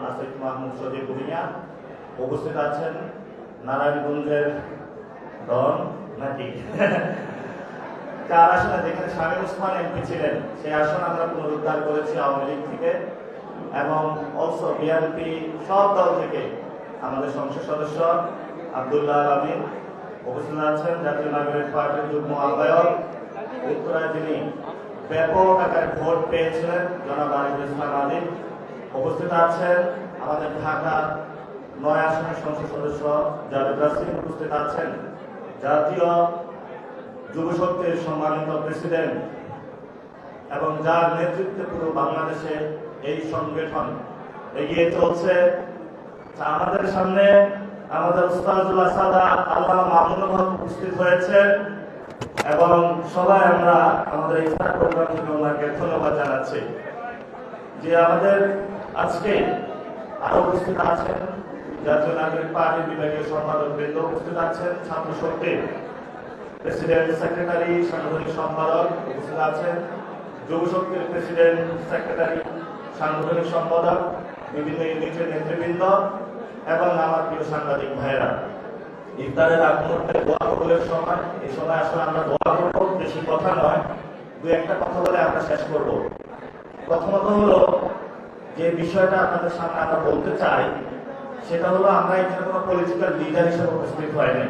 আসিফ মাহমুদ সজীব ভুঁইয়া উপস্থিত আছেন নারায়ণগঞ্জের ডন নাকি 4 আসনে যেখানে শামীম ওসমান এমপি ছিলেন সেই আসন আমরা পুনরুদ্ধার করেছি আওয়ামী লীগ থেকে এবং অলসো বিএনপি সব দল থেকে আমাদের সংসদ সদস্য আব্দুল্লাহ আমিন উপস্থিত আছেন। জাতীয় নাগরিক পার্টির যুগ্ম আহ্বায়ক উত্তরায় যিনি ব্যাপক আকারে ভোট পেয়েছিলেন জনাব আরিফুল ইসলাম আলী উপস্থিত আছেন। আমাদের ঢাকা 9 আসনের সংসদ সদস্য জাভেদ রাসিম উপস্থিত আছেন। জাতীয় যুব শক্তির সম্মানিত প্রেসিডেন্ট এবং যার নেতৃত্বে পুরো বাংলাদেশে এই সংগঠন এগিয়ে চলছে। আমাদের সামনে আমাদের উস্তাদুল আসাদা আল্লামা মামুনুল হক উপস্থিত হয়েছে এবং সবাই আমরা আমাদের ইফতার প্রোগ্রাম থেকে ওনাকে ধন্যবাদ জানাচ্ছি যে আমাদের আজকে আরো উপস্থিত আছেন জাতীয় নাগরিক পার্টির বিভাগীয় সম্পাদক বৃন্দ উপস্থিত আছেন, ছাত্র শক্তির প্রেসিডেন্ট সেক্রেটারি সাংগঠনিক সম্পাদক উপস্থিত আছেন, যুব শক্তির প্রেসিডেন্ট সেক্রেটারি সাংগঠনিক সম্পাদক বিভিন্ন ইউনিটের নেতৃবৃন্দ এবং আমার প্রিয় সাংবাদিক ভাইয়েরা। ইফতারের আগ মুহূর্তে দোয়া কবুলের সময়, এই সময় আসলে আমরা দোয়া করবো, বেশি কথা নয়, 2-1টা কথা বলে আমরা শেষ করব। প্রথমত হলো যে বিষয়টা আপনাদের সামনে আমরা বলতে চাই সেটা হলো আমরা এখানে কোনো পলিটিক্যাল লিডার হিসেবে উপস্থিত হয়নি।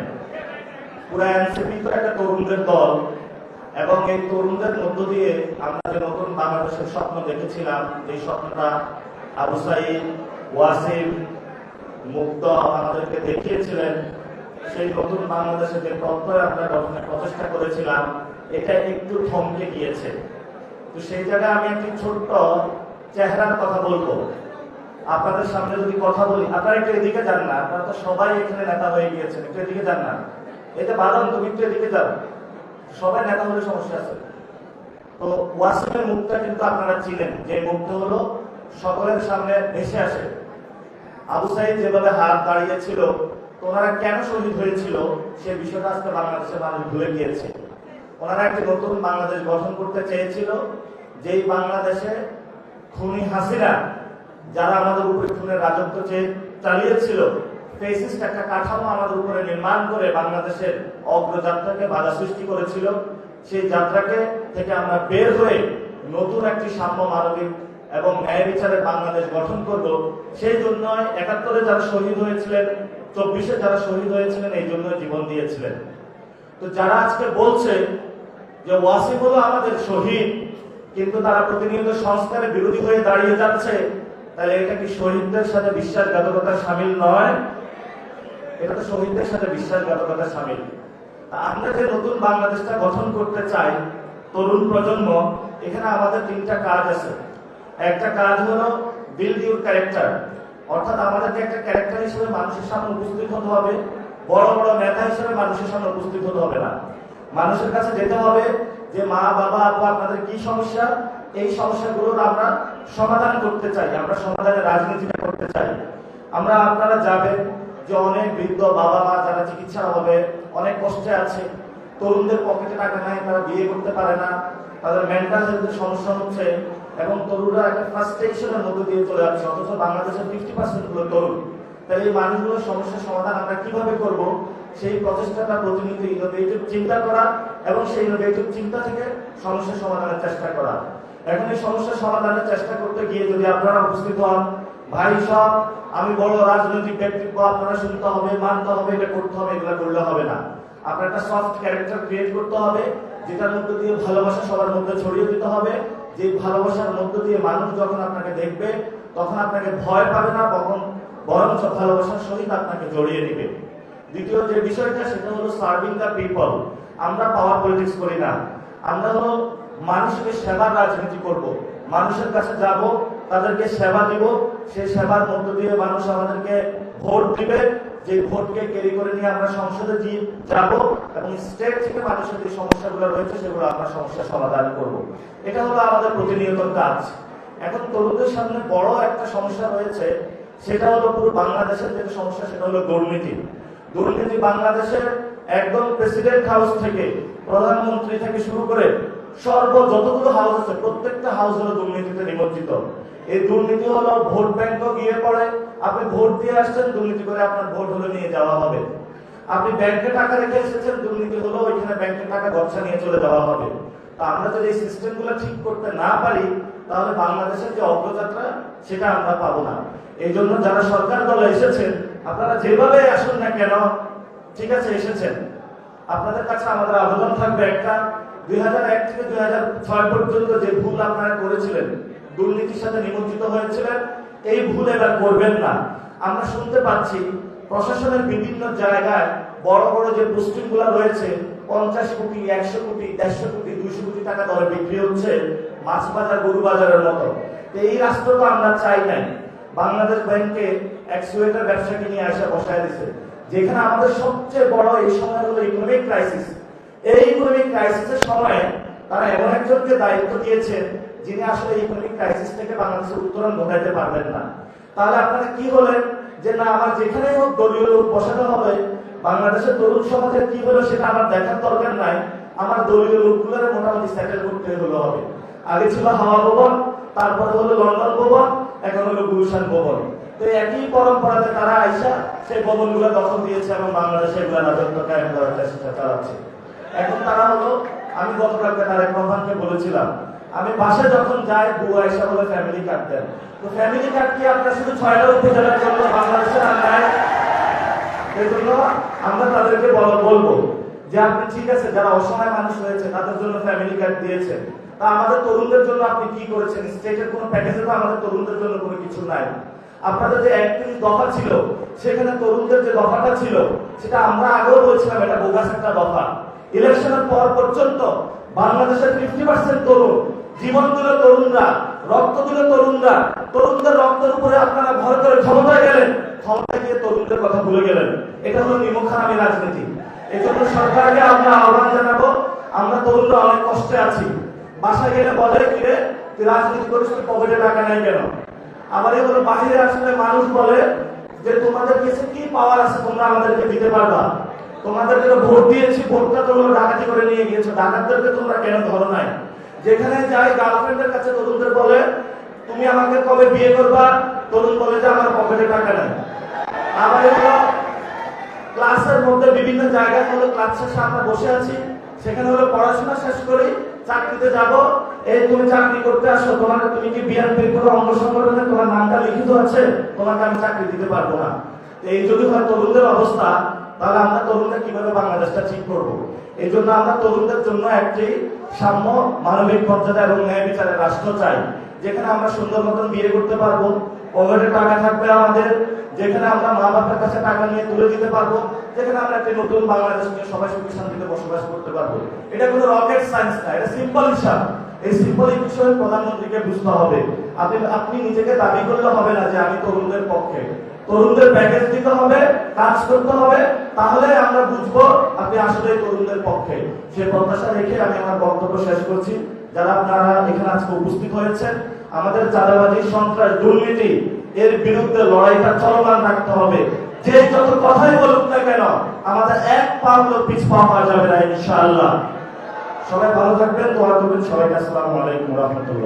পুরো এনসিপি তো একটা তরুণদের দল এবং এই তরুণদের মধ্য দিয়ে আমরা যে নতুন বাংলাদেশের স্বপ্ন দেখেছিলাম, এই স্বপ্নটা আবু সাইদ, ওয়াসিম, মুক্ত আমাদেরকে দেখিয়েছিলেন, সেই নতুন বাংলাদেশে যে প্রত্যয় আমরা গঠনের প্রচেষ্টা করেছিলাম এটা একটু থমকে গিয়েছে। তো সেই জায়গায় আমি একটি ছোট্ট চেহারার কথা বলবো আপনাদের সামনে। যদি কথা বলি, আপনারা একটু এদিকে যান না, আপনারা তো সবাই এখানে নেতা হয়ে গিয়েছেন, একটু এদিকে যান না। এতে বাদন তুমি একটু এদিকে যাও, সবাই নেতা হলে সমস্যা আছে। তো ওয়াসিমের মুখটা কিন্তু আপনারা চিনেন, যে মুখটা হলো সকলের সামনে ভেসে আসে। আবু সাইদ যেভাবে হাত দাঁড়িয়েছিল, ওনারা কেন শহীদ হয়েছিল সে বিষয়টা আজকে বাংলাদেশের মানুষ ভুলে গিয়েছে। ওনারা একটি নতুন বাংলাদেশ গঠন করতে চেয়েছিল, যেই বাংলাদেশে খুনি হাসিনা যারা আমাদের উপরে খুনের রাজত্ব চালিয়েছিল, ফেসিস্ট একটা কাঠামো আমাদের উপরে নির্মাণ করে বাংলাদেশের অগ্রযাত্রাকে বাধা সৃষ্টি করেছিল। সেই যাত্রাকে থেকে আমরা বের হয়ে নতুন একটি সাম্য মানবিক এবং ন্যায় বিচারের বাংলাদেশ গঠন করব। সেই জন্য 71-এ যারা শহীদ হয়েছিলেন, 24-এ যারা শহীদ হয়েছিলেন, এই জন্য জীবন দিয়েছিলেন। তো যারা আজকে বলছে যে ওয়াসিম হলো আমাদের শহীদ, কিন্তু তারা প্রতিনিয়ত সংস্কারের বিরোধী হয়ে দাঁড়িয়ে যাচ্ছে, তাহলে এটা কি শহীদদের সাথে বিশ্বাসঘাতকতা সামিল নয়? এটা তো শহীদদের সাথে বিশ্বাসঘাতকতা সামিল। আমরা যে নতুন বাংলাদেশটা গঠন করতে চাই, তরুণ প্রজন্ম, এখানে আমাদের 3টা কাজ আছে। একটা কাজ হলো বিল্ড ইউর ক্যারেক্টার, অর্থাৎ আমাদেরকে একটা ক্যারেক্টার হিসেবে মানুষের সামনে উপস্থিত হতে হবে। বড় বড় নেতা হিসেবে মানুষের সামনে উপস্থিত হতে হবে না, মানুষের কাছে যেতে হবে যে মা বাবা আপু আপনাদের কি সমস্যা, এই সমস্যাগুলোর আমরা সমাধান করতে চাই, আমরা সমাধানের রাজনীতিটা করতে চাই। আমরা আপনারা যাবেন যে অনেক বৃদ্ধ বাবা মা যারা চিকিৎসার অভাবে অনেক কষ্টে আছে, তরুণদের পকেটে টাকা নাই, তারা বিয়ে করতে পারে না, তাদের মেন্টাল হেলথের সমস্যা হচ্ছে এবং তরুণরা একটা ফ্রাস্ট্রেশনের মধ্যে দিয়ে চলে যাচ্ছে, অথচ বাংলাদেশের 50% হলো তরুণ। তাহলে এই মানুষগুলোর সমস্যার সমাধান আমরা কিভাবে করব, সেই প্রচেষ্টাটা প্রতিনিয়ত ইনোভেটিভ চিন্তা করা এবং সেই ইনোভেটিভ চিন্তা থেকে সমস্যার সমাধানের চেষ্টা করা। এখন এই সমস্যার সমাধানের চেষ্টা করতে গিয়ে যদি আপনারা উপস্থিত হন, ভাই সব আমি বড় রাজনৈতিক ব্যক্তিত্ব, আপনারা শুনতে হবে, মানতে হবে, এটা করতে হবে, এগুলো করলে হবে না। আপনার একটা সফট ক্যারেক্টার ক্রিয়েট করতে হবে, যেটার মধ্যে দিয়ে ভালোবাসা সবার মধ্যে ছড়িয়ে দিতে হবে। যে ভালোবাসার মধ্য দিয়ে মানুষ যখন আপনাকে দেখবে তখন আপনাকে ভয় পাবে না, বরঞ্চ ভালোবাসার সহিত আপনাকে জড়িয়ে দিবে। দ্বিতীয় যে বিষয়টা সেটা হলো সার্ভিং দ্য পিপল। আমরা পাওয়ার পলিটিক্স করি না, আমরা হলো মানুষকে সেবার রাজনীতি করব। মানুষের কাছে যাব, তাদেরকে সেবা দিব, সেই সেবার মধ্য দিয়ে মানুষ আমাদেরকে ভোট দিবে, যে ভোটকে ক্যারি করে নিয়ে আমরা সংসদে যাব এবং স্টেট থেকে মানুষের যে সমস্যাগুলো রয়েছে সেগুলো আমরা সমস্যার সমাধান করব। এটা হলো আমাদের প্রতিনিয়ত কাজ। এখন তরুণদের সামনে বড় একটা সমস্যা রয়েছে, সেটা হলো পুরো বাংলাদেশের যে সমস্যা, সেটা হলো দুর্নীতি। দুর্নীতি বাংলাদেশের একদম প্রেসিডেন্ট হাউস থেকে প্রধানমন্ত্রী থেকে শুরু করে যতগুলো হাউস আছে প্রত্যেকটা হাউস হলো দুর্নীতিতে নিমজ্জিত। এই দুর্নীতি হলো ভোট ব্যাংকও গিয়ে পড়ে, আপনি ভোট দিয়ে আসছেন, দুর্নীতি করে আপনার ভোট হলে নিয়ে যাওয়া হবে। আপনি ব্যাংকে টাকা রেখে এসেছেন, দুর্নীতি হলো ওইখানে ব্যাংকের টাকা গচ্ছা নিয়ে চলে যাওয়া হবে। তা আমরা যদি এই সিস্টেমগুলো ঠিক করতে না পারি, তাহলে বাংলাদেশের যে অগ্রযাত্রা সেটা আমরা পাবো না। এই জন্য যারা সরকার দলে এসেছেন, আপনারা যেভাবে আসুন না কেন, ঠিক আছে এসেছেন, আপনাদের কাছে আমাদের আবেদন থাকবে একটা, 2001 থেকে 2006 পর্যন্ত যে ভুল আপনারা করেছিলেন, দুর্নীতির সাথে নিমজ্জিত হয়েছিলেন, এই ভুল এবার করবেন না। আমরা শুনতে পাচ্ছি প্রশাসনের বিভিন্ন জায়গায় বড় বড় যে পোস্টিং গুলো রয়েছে, 50 কোটি, 100 কোটি, 150 কোটি, 200 কোটি টাকা দরে বিক্রি হচ্ছে, মাছ বাজার গরু বাজারের মতো। এই রাষ্ট্র তো আমরা চাই নাই। বাংলাদেশ ব্যাংকে এক সোয়েটার ব্যবসাকে নিয়ে আসা বসায় দিছে, যেখানে আমাদের সবচেয়ে বড় এই সময় হলো ইকোনমিক ক্রাইসিস। এই ইকোনমিক ক্রাইসিসের সময় তারা এমন একজনকে দায়িত্ব দিয়েছেন, যিনি আসলে ইকোনমিক ক্রাইসিস থেকে বাংলাদেশের উত্তরণ ঘটাইতে পারবেন না। তাহলে আপনারা কি বলেন যে না, আমার যেখানেই হোক দলীয় লোক বসাতে হবে, বাংলাদেশের তরুণ সমাজের কি হলো সেটা আমার দেখার দরকার নাই, আমার দলীয় লোকগুলোর মোটামুটি সেটেল করতে হলো হবে। আগে ছিল হাওয়া ভবন, তারপরে হলো লন্ডন ভবন, এখন হলো গুলশান ভবন। তো একই পরম্পরাতে তারা আইসা সেই ভবনগুলো দখল দিয়েছে এবং বাংলাদেশে এগুলো রাজত্ব কায়েম করার চেষ্টা চালাচ্ছে। এখন তারা হলো, আমি গতকালকে তারেক রহমানকে বলেছিলাম, আমি বাসে যখন যাই বউ আইসা বলে ফ্যামিলি কার্ড দেন। তো ফ্যামিলি কার্ড কি আপনার শুধু 6টা উপজেলার জন্য, বাংলাদেশের আন্দায়? এই জন্য আমরা তাদেরকে বলবো যে আপনি ঠিক আছে, যারা অসহায় মানুষ রয়েছে তাদের জন্য ফ্যামিলি কার্ড দিয়েছেন, তা আমাদের তরুণদের জন্য আপনি কি করেছেন? স্টেটের কোনো প্যাকেজে তো আমাদের তরুণদের জন্য কোনো কিছু নাই। আপনাদের যে 31 দফা ছিল, সেখানে তরুণদের যে দফাটা ছিল, সেটা আমরা আগেও বলছিলাম এটা বোগাস একটা দফা। ইলেকশনের পর পর্যন্ত বাংলাদেশের 50% তরুণ, জীবন দিল তরুণরা, রক্ত দিল তরুণরা, তরুণদের রক্তের উপরে আপনারা ভর করে ক্ষমতায় গেলেন, ক্ষমতায় গিয়ে তরুণদের কথা ভুলে গেলেন। এটা হলো নিমকহারামি রাজনীতি। এই জন্য সরকারকে আমরা আহ্বান জানাবো, আমরা তরুণরা অনেক কষ্টে আছি, বাসায় গেলে বলে কিরে তুই রাজনীতি করিস, তুই পকেটে টাকা নাই কেন? আবার এগুলো বাহিরে আসলে মানুষ বলে যে তোমাদের কাছে কি পাওয়ার আছে তোমরা আমাদেরকে দিতে পারবা? তোমাদেরকে ভোট দিয়েছি, ভোটটা তোমরা ডাকাতি করে নিয়ে গিয়েছো, ডাকাতদেরকে তোমরা কেন ধরো নাই? যেখানে যাই গার্লফ্রেন্ডের কাছে তরুণদের বলে তুমি আমাকে কবে বিয়ে করবা, তরুণ বলে যে আমার পকেটে টাকা নাই। আবার এগুলো ক্লাসের মধ্যে বিভিন্ন জায়গায় হলো ক্লাস শেষে আমরা বসে আছি, সেখানে হলো পড়াশোনা শেষ করি, চাকরিতে যাব, এই তুমি চাকরি করতে আসো, তোমার তুমি কি বিএনপির কোনো অঙ্গ সংগঠনে তোমার নামটা লিখিত আছে, তোমাকে আমি চাকরি দিতে পারবো না। এই যদি হয় তরুণদের অবস্থা, তাহলে আমরা তরুণরা কিভাবে বাংলাদেশটা ঠিক করবো? এই জন্য আমরা তরুণদের জন্য একটি সাম্য, মানবিক মর্যাদা এবং ন্যায় বিচারের রাষ্ট্র চাই, যেখানে আমরা সুন্দর মতন বিয়ে করতে পারবো, পকেটে টাকা থাকবে আমাদের, যেখানে আমরা মা বাবার কাছে টাকা নিয়ে তুলে দিতে পারবো, যেখানে আমরা একটি নতুন বাংলাদেশ নিয়ে সবাই সুখী শান্তিতে বসবাস করতে পারবো। এটা কোনো রকেট সায়েন্স না, এটা সিম্পল হিসাব। এই সিম্পল বিষয়ে প্রধানমন্ত্রীকে বুঝতে হবে। আপনি নিজেকে দাবি করলে হবে না যে আমি তরুণদের পক্ষে। তরুণদের প্যাকেজ দিতে হবে, কাজ করতে হবে, তাহলে আমরা বুঝবো আপনি আসলে তরুণদের পক্ষে। সে প্রত্যাশা রেখে আমি আমার বক্তব্য শেষ করছি। যারা আপনারা এখানে আজকে উপস্থিত হয়েছেন, আমাদের চাঁদাবাজি, সন্ত্রাস, দুর্নীতি এর বিরুদ্ধে লড়াইটা চলমান রাখতে হবে। যে যত কথাই বলুক না কেন, আমাদের এক পা হলো পিছপা পাওয়া যাবে না ইনশাআল্লাহ। সবাই ভালো থাকবেন, দোয়া করবেন সবাইকে। আসসালামু আলাইকুম ওয়া রাহমাতুল্লাহ।